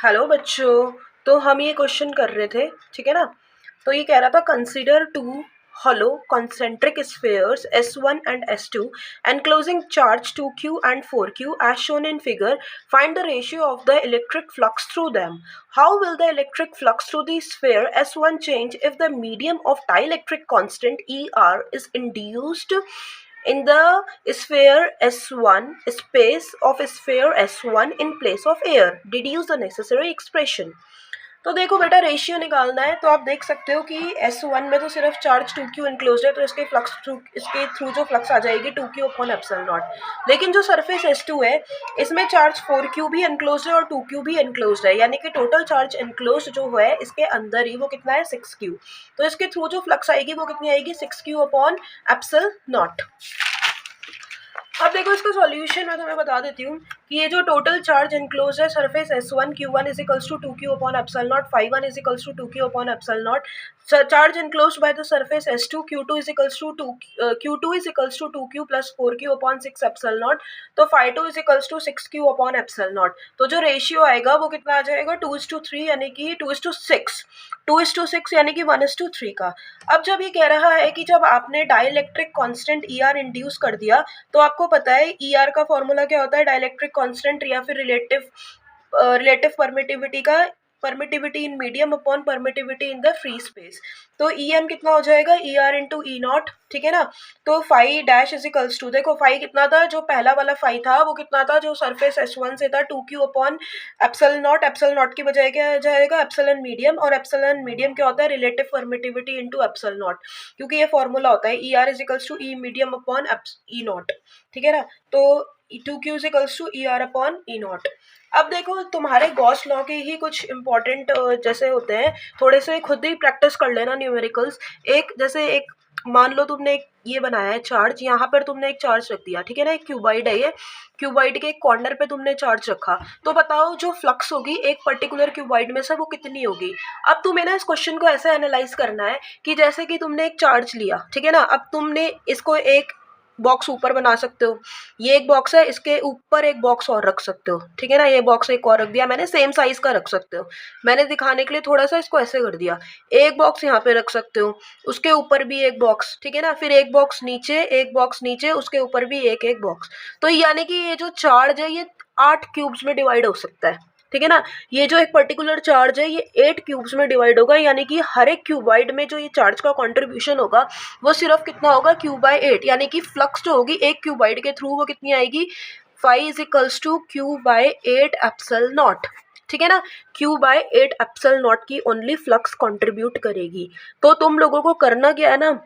Hello बच्चों। तो हम ये क्वेश्चन कर रहे थे, ठीक है ना। तो ये कह रहा था consider two hollow concentric spheres S1 and S2 enclosing charge 2q and 4q as shown in figure. Find the ratio of the electric flux through them. How will the electric flux through the sphere S1 change if the medium of dielectric constant ER is induced in the sphere S1 space of sphere S1 in place of air? Deduce the necessary expression. तो देखो बेटा, ratio निकालना है तो आप देख सकते हो कि S1 में तो सिर्फ चार्ज 2q इनक्लोज है, तो इसके थ्रू जो फ्लक्स आ जाएगी 2q अपॉन एप्सिलॉन नॉट। लेकिन जो सरफेस S2 है इसमें चार्ज 4q भी इनक्लोज है और 2q भी इनक्लोज है, यानी कि टोटल चार्ज इनक्लोज जो है इसके अंदर ही वो कितना है 6q। तो इसके थ्रू जो फ्लक्स आएगी वो कितनी आएगी 6q अपॉन एप्सिल नॉट। अब देखो इसका सॉल्यूशन मैं तुम्हें बता देती हूँ कि ये जो टोटल चार्ज इनक्लोज है surface S1 Q1 is equals to 2Q upon epsilon naught, Phi1 is equals to 2Q upon epsilon naught. Charge enclose by the surface S2 Q2 is equals to Q2 is equals to 2Q plus 4Q upon 6 epsilon naught. तो Phi2 is equals to 6Q upon epsilon naught. तो जो ratio आएगा वो कितना आ जाएगा 2:3, यानी कि 2:6, 2:6 यानी कि 1:3 का। अब जब ये कह रहा है कि जब आपने डाइलेक्ट्रिक कांस्टेंट ER इंड्यूस कर दिया तो आपको पता है ER का फॉर्मूला क्या होता है, डाइलेक्ट्रिक कांस्टेंट या फिर रिलेटिव परमिटिविटी का, permittivity in medium upon permittivity in the free space. तो EM कितना हो जाएगा ER इंटू E नॉट, ठीक है ना। तो phi dash is equals to, देखो फाई कितना था, जो पहला वाला फाई था वो कितना था, जो सरफेस S1 से था 2Q अपॉन एप्सिलॉन नॉट की बजाय क्या आ जाएगा एप्सिलॉन मीडियम, और एप्सिलॉन मीडियम क्या होता है relative permittivity into epsilon naught, क्योंकि ये फॉर्मूला होता है ER is equals to E medium upon E naught, ठीक है ना। तो 2Q is equals to ER upon E naught. अब देखो तुम्हारे गॉस लॉ के ही कुछ इंपॉर्टेंट जैसे होते हैं, थोड़े से खुद ही प्रैक्टिस कर लेना न्यूमेरिकल्स। एक मान लो तुमने एक ये बनाया है चार्ज, यहाँ पर तुमने एक चार्ज रख दिया, ठीक है ना, एक क्यूबाइड है, ये क्यूबाइड के एक कॉर्नर पे तुमने चार्ज रखा। तो बताओ जो फ्लक्स होगी एक पर्टिकुलर क्यूबाइड में से वो कितनी होगी। अब तुम्हें ना इस क्वेश्चन को ऐसे एनालाइज करना है कि जैसे कि तुमने एक चार्ज लिया, ठीक है ना, अब तुमने इसको एक बॉक्स ऊपर बना सकते हो, ये एक बॉक्स है, इसके ऊपर एक बॉक्स और रख सकते हो, ठीक है ना, ये बॉक्स एक और रख दिया मैंने, सेम साइज का रख सकते हो। मैंने दिखाने के लिए थोड़ा सा इसको ऐसे कर दिया, एक बॉक्स यहाँ पे रख सकते हो, उसके ऊपर भी एक बॉक्स, ठीक है ना, फिर एक बॉक्स नीचे, उसके ऊपर भी एक बॉक्स। तो यानी कि ये जो चार्ज है ये 8 क्यूब्स में डिवाइड हो सकता है, ठीक है ना। ये जो एक पर्टिकुलर चार्ज है ये 8 क्यूब्स में डिवाइड होगा, यानी कि हर एक क्यूबाइड में जो ये चार्ज का कंट्रीब्यूशन होगा वो सिर्फ कितना होगा Q/8, यानी कि फ्लक्स जो होगी एक क्यूबाइड के थ्रू वो कितनी आएगी phi is equals to Q/8 epsilon naught, ठीक है ना। Q/8 एप्सिलॉन नॉट की ओनली फ्लक्स कंट्रीब्यूट करेगी। तो तुम लोगों को करना क्या है ना,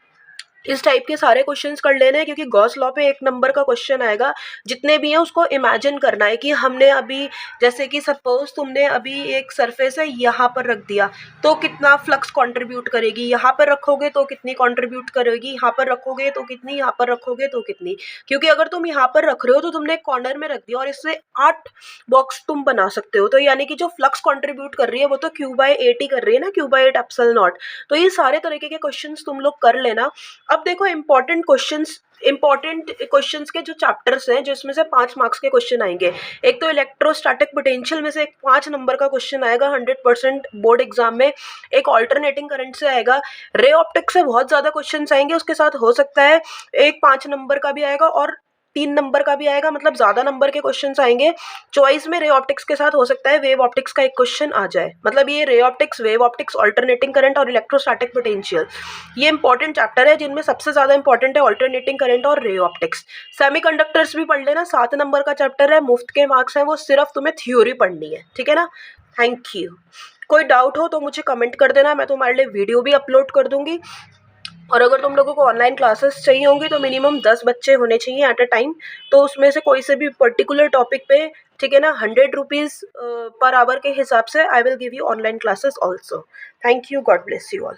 इस टाइप के सारे क्वेश्चंस कर लेने हैं, क्योंकि गॉस लॉ पे 1 नंबर का क्वेश्चन आएगा, जितने भी हैं उसको इमेजिन करना है कि हमने अभी जैसे कि सपोज तुमने अभी एक सरफेस है यहाँ पर रख दिया तो कितना फ्लक्स कंट्रीब्यूट करेगी, यहाँ पर रखोगे तो कितनी कंट्रीब्यूट करेगी, यहाँ पर रखोगे तो कितनी, यहाँ पर रखोगे तो कितनी। क्योंकि अगर तुम यहाँ पर रख रहे हो तो तुमने एक कॉर्नर में रख दिया और इससे 8 बॉक्स तुम बना सकते हो, तो यानी कि जो फ्लक्स कंट्रीब्यूट कर रही है वो तो Q/8 ही कर रही है ना, Q/8 एप्सिलॉन नॉट। तो ये सारे तरीके के क्वेश्चंस तुम लोग कर लेना। अब देखो इंपॉर्टेंट क्वेश्चंस के जो चैप्टर्स हैं, जिसमें से 5 मार्क्स के क्वेश्चन आएंगे। एक तो इलेक्ट्रोस्टैटिक पोटेंशियल में से एक 5 नंबर का क्वेश्चन आएगा 100% बोर्ड एग्जाम में। एक ऑल्टरनेटिंग करंट से आएगा। रे ऑप्टिक्स से बहुत ज्यादा क्वेश्चन आएंगे, उसके साथ हो सकता है एक 5 नंबर का भी आएगा और 3 नंबर का भी आएगा, मतलब ज्यादा नंबर के क्वेश्चंस आएंगे। चॉइस में रे ऑप्टिक्स के साथ हो सकता है वेव ऑप्टिक्स का एक क्वेश्चन आ जाए, मतलब ये ray optics, wave optics, alternating current और इलेक्ट्रोस्टैटिक पोटेंशियल, ये इंपॉर्टेंट चैप्टर है, जिनमें सबसे ज्यादा इंपॉर्टेंट है ऑल्टरनेटिंग करंट और रे ऑप्टिक्स। सेमीकंडक्टर्स भी पढ़ लेना, 7 नंबर का चैप्टर है, मुफ्त के मार्क्स हैं, वो सिर्फ तुम्हें थ्योरी पढ़नी है, ठीक है ना। Thank you. कोई डाउट हो तो मुझे कमेंट कर देना, मैं तुम्हारे लिए वीडियो भी अपलोड कर दूंगी। और अगर तुम लोगों को ऑनलाइन क्लासेस चाहिए होंगी तो मिनिमम 10 बच्चे होने चाहिए एट अ टाइम, तो उसमें से कोई से भी पर्टिकुलर टॉपिक पे, ठीक है ना, 100 रुपीज़ पर आवर के हिसाब से I will give you online classes also. Thank you, God bless you all.